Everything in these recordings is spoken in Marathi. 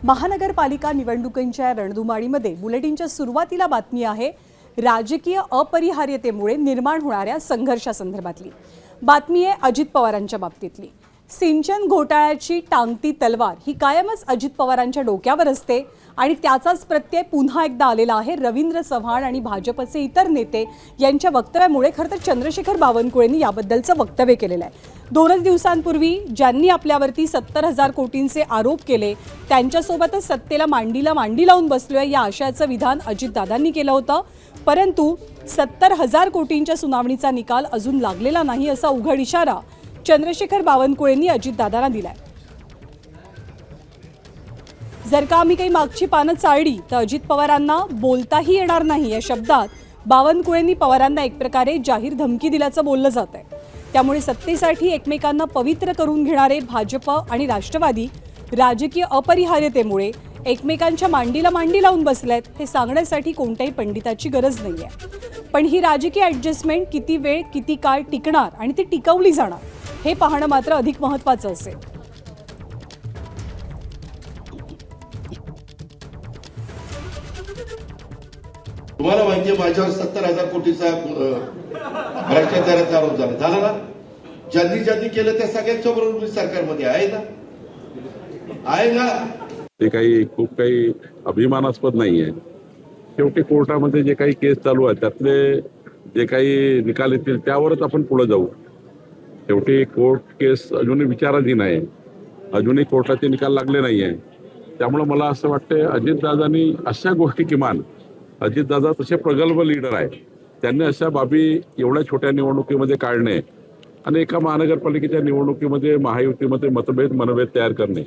महानगरपालिका निवडणुकांच्या रणधुमाळीमध्ये बुलेटिनच्या सुरुवातीला बातमी आहे राजकीय अपरिहार्यतेमुळे निर्माण होणाऱ्या संघर्षासंदर्भातली। बातमी आहे अजित पवारांच्या बाबतीतली। सिंचन घोटाळ्याची टांगती तलवार ही कायमच अजित पवारांच्या डोक्यावर असते आणि त्याचाच प्रत्यय पुन्हा एकदा आलेला आहे रवींद्र चव्हाण आणि भाजपचे इतर नेते यांच्या वक्तव्यामुळे। खरं तर चंद्रशेखर बावनकुळेंनी याबद्दलचं वक्तव्य केलेलं आहे। 2 दिवसांपूर्वी ज्यांनी आपल्यावरती 70,000 कोटींचे आरोप केले त्यांच्यासोबतच सत्तेला मांडीला मांडी लावून बसलोय या आशयाचं विधान अजितदादांनी केलं होतं, परंतु 70,000 कोटींच्या सुनावणीचा निकाल अजून लागलेला नाही असा उघड इशारा चंद्रशेखर बावनकुळेंनी अजितदादांना दिलाय। जर का आम्ही काही मागची पानं चाळली तर अजित पवारांना बोलताही येणार नाही या शब्दात बावनकुळेंनी पवारांना एक प्रकारे जाहीर धमकी दिल्याचं बोललं जात आहे। त्यामुळे सत्तेसाठी एकमेकांना पवित्र करून घेणारे भाजप आणि राष्ट्रवादी राजकीय अपरिहार्यतेमुळे एकमेकांच्या मांडीला मांडी लावून बसलेत हे सांगण्यासाठी कोणत्याही पंडिताची गरज नाहीये। पण ही राजकीय ॲडजस्टमेंट किती वेळ किती काळ टिकणार आणि ती टिकवली जाणार हे पाहणं मात्र अधिक महत्त्वाचं असेल। तुम्हाला माहिती आहे माझ्यावर 70,000 कोटीचा भ्रष्टाचाराचा आरोप झाला ना। ज्यांनी केलं त्या सगळ्यांच्या बरोबर मी सरकारमध्ये आहे ना। ते खूप काही अभिमानास्पद नाहीये। शेवटी कोर्टामध्ये जे काही केस चालू आहे त्यातले जे काही निकाल येतील त्यावरच आपण पुढे जाऊ। शेवटी कोर्ट केस अजूनही विचाराधीन आहे, अजूनही कोर्टाचे निकाल लागले नाहीये। त्यामुळे मला असं वाटतं अजितदादांनी अशा गोष्टी किमान अजितदादा तसे प्रगल्भ लीडर आहे, त्यांनी अशा बाबी एवढ्या छोट्या निवडणुकीमध्ये काढणे आणि एका महानगरपालिकेच्या निवडणुकीमध्ये महायुतीमध्ये मनभेद तयार करणे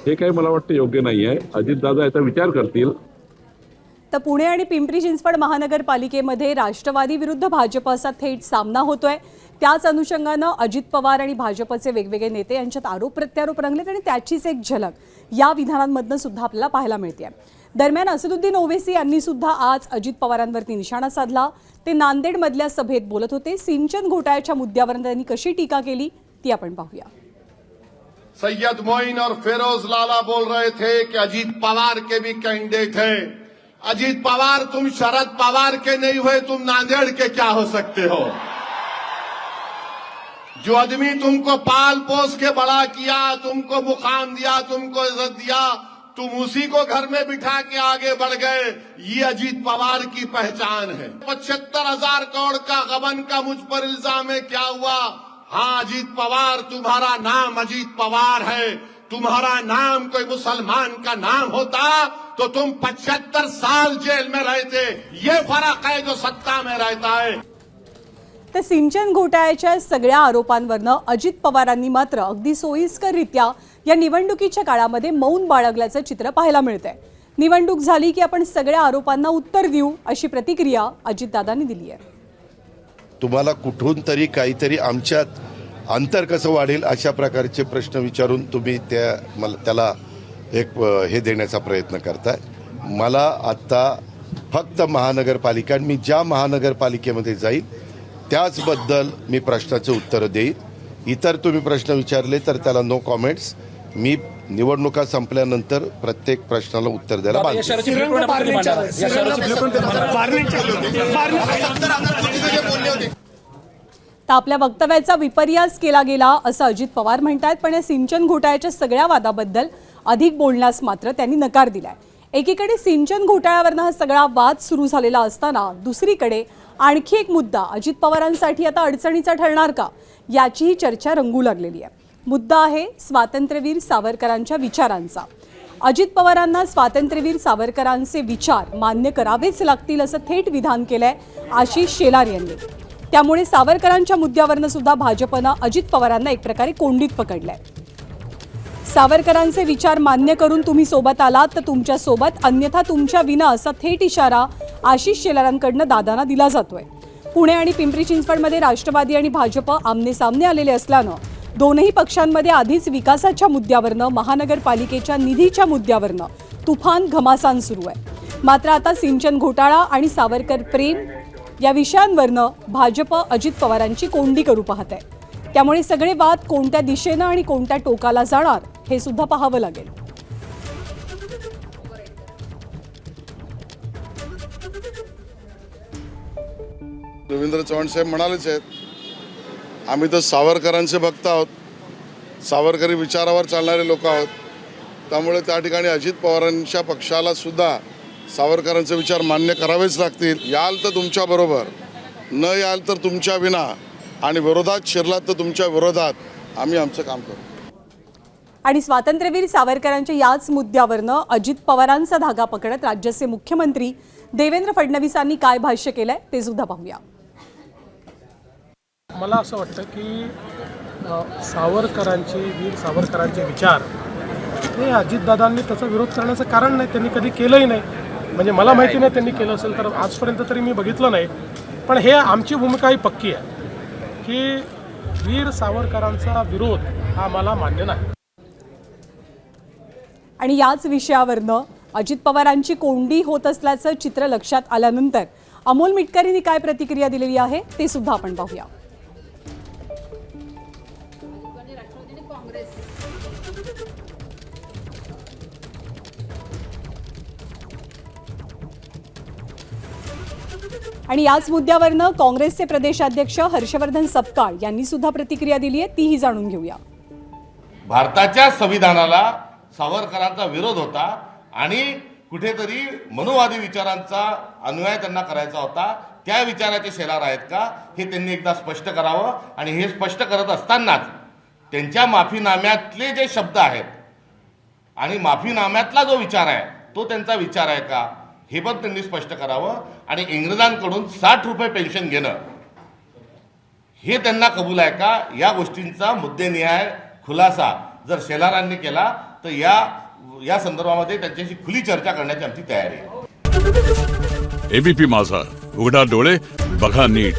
हे काही मला वाटतं योग्य नाही आहे। अजितदादा याचा विचार करतील। तर पुणे आणि पिंपरी चिंचवड महानगरपालिकेमध्ये राष्ट्रवादी विरुद्ध भाजप असा थेट सामना होतोय। त्याच अनुषंगानं अजित पवार आणि भाजपचे वेगवेगळे नेते यांच्यात आरोप प्रत्यारोप रंगलेत आणि त्याचीच एक झलक या विधानांमधनं सुद्धा आपल्याला पाहायला मिळते। दरम्यान असदुद्दीन ओवैसी यांनी सुद्धा आज अजित पवारांवरती निशाणा साधला। ते नांदेडमधल्या सभेत बोलत होते। सिंचन घोटाळ्याच्या मुद्द्यावर त्यांनी कशी टीका केली ती आपण पाहूया। सैयद मोइन और फिरोज लाला बोल रहे थे कि अजीत पवार के भी कैंडिडेट हैं। अजीत पवार तुम शरद पवार के नहीं हुए, तुम नांदेड़ के क्या हो सकते हो। जो आदमी तुमको पाल पोस के बड़ा किया, तुमको मुकाम दिया, तुमको इज्जत दिया, तुम उसी को घर में बिठा के आगे बढ़ गए। ये अजीत पवार की पहचान है। 75,000 करोड़ का गबन का मुझ पर इल्जाम है, क्या हुआ। हाँ अजीत पवार, तुम्हारा नाम अजीत पवार है। तुम्हारा नाम कोई मुसलमान का नाम होता तो तुम 75 साल जेल में रहते। ये फर्क है जो सत्ता में रहता है। तर सिंचन घोटाळ्याच्या सगळ्या आरोपांवरनं अजित पवारांनी मात्र अगदी सोयीस्कररित्या या निवडणुकीच्या काळामध्ये मौन बाळगल्याचं चित्र पाहायला मिळतंय। निवडणूक झाली की आपण सगळ्या आरोपांना उत्तर देऊ अशी प्रतिक्रिया अजितदादांनी दिली आहे। तुम्हाला कुठून तरी काहीतरी आमच्यात अंतर कसं वाढेल अशा प्रकारचे प्रश्न विचारून तुम्ही त्याला एक हे देण्याचा प्रयत्न करताय। मला आता फक्त महानगरपालिका मी ज्या महानगरपालिकेमध्ये जाईल त्याचबद्दल मी प्रश्नाचे उत्तर देईन। इतर तुम्ही प्रश्न विचारले तर त्याला नो कॉमेंट्स। मी निवडणुका संपल्यानंतर प्रत्येक प्रश्नाला उत्तर द्यायला बांधील। तर आपल्या वक्तव्याचा विपर्यास केला गेला असं अजित पवार म्हणतात, पण या सिंचन घोटाळ्याच्या सगळ्या वादाबद्दल अधिक बोलण्यास मात्र त्यांनी नकार दिलाय। एकीकडे सिंचन घोटाळ्यावरनं हा सगळा वाद सुरू झालेला असताना दुसरीकडे आणखी एक मुद्दा अजित पवारांसाठी आता अडचणीचा ठरणार का याचीही चर्चा रंगू लागलेली आहे। मुद्दा आहे स्वातंत्र्यवीर सावरकरांच्या विचारांचा। अजित पवारांना स्वातंत्र्यवीर सावरकरांचे विचार मान्य करावेच लागतील असं थेट विधान केलंय आशिष शेलार यांनी। त्यामुळे सावरकरांच्या मुद्द्यावरनं सुद्धा भाजपनं अजित पवारांना एक प्रकारे कोंडीत पकडलंय। सावरकरांचे विचार मान्य करून तुम्ही सोबत आलात तर तुमच्या सोबत, अन्यथा तुमच्या विना असा थेट इशारा आशिष शेलारांकडनं दादांना दिला जातोय। पुणे आणि पिंपरी चिंचवडमध्ये राष्ट्रवादी आणि भाजप आमने सामने आलेले असल्यानं दोनही पक्षांमध्ये आधीच विकासाच्या मुद्द्यावरनं महानगरपालिकेच्या निधीच्या मुद्द्यावरनं तुफान घमासान सुरू आहे। मात्र आता सिंचन घोटाळा आणि सावरकर प्रेम या विषयांवरनं भाजप अजित पवारांची कोंडी करू पाहत आहे। त्यामुळे सगळे वाद कोणत्या दिशेनं आणि कोणत्या टोकाला जाणार हे सुद्धा पाहावं लागेल। रवींद्र चव्हाण साहेब म्हणालेच आहेत, आम्ही तर सावरकरांचे भक्त आहोत, सावरकरी विचारावर चालणारे लोक आहोत. त्यामुळे त्या ठिकाणी अजित पवारांच्या पक्षाला सुद्धा सावरकरांचे विचार मान्य करावेच लागतील. याल तर तुमच्याबरोबर, न याल तर तुमच्या विना, आणि विरोधात शिरलात तर तुमच्या विरोधात आम्ही आमचं काम करू. आणि स्वातंत्र्यवीर सावरकरांच्या याच मुद्द्यावरनं अजित पवारांचा धागा पकडत राज्याचे मुख्यमंत्री देवेंद्र फडणवीसांनी काय भाष्य केलंय ते सुद्धा पाहूया. मला असं वाटतं की वीर सावरकरांचे विचार हे अजितदादांनी त्याचा विरोध करण्याचं कारण नाही, त्यांनी कधी केलंही नाही. म्हणजे मला माहिती नाही त्यांनी केलं असेल तर, आजपर्यंत तरी मी बघितलं नाही. पण हे आमची भूमिका ही पक्की आहे की वीर सावरकरांचा विरोध हा मला मान्य नाही. आणि याच विषयावरनं अजित पवारांची कोंडी होत असल्याचं चित्र लक्षात आल्यानंतर अमोल मिटकरींनी काय प्रतिक्रिया दिलेली आहे ते सुद्धा आपण पाहूया. आणि याच मुद्द्यावरनं काँग्रेसचे प्रदेशाध्यक्ष हर्षवर्धन सपकाळ यांनी सुद्धा प्रतिक्रिया दिली आहे, तीही जाणून घेऊया. भारताच्या संविधानाला सावरकरांचा विरोध होता आणि कुठेतरी मनुवादी विचारांचा अन्वय त्यांना करायचा होता. त्या विचाराचे शेलार आहेत का हे त्यांनी एकदा स्पष्ट करावं. आणि हे स्पष्ट करत असतानाच त्यांच्या माफीनाम्यातले जे शब्द आहेत आणि माफीनाम्यातला जो विचार आहे तो त्यांचा विचार आहे का हे पण त्यांनी स्पष्ट करावं. आणि इंग्रजांकडून 60 रुपये पेन्शन घेणं हे त्यांना कबूल आहे का, या गोष्टींचा मुद्देनिहाय खुलासा जर शेलारांनी केला तर या संदर्भामध्ये त्यांच्याशी खुली चर्चा करण्याची आमची तयारी आहे. एबीपी माझा, उघडा डोळे बघा नीट.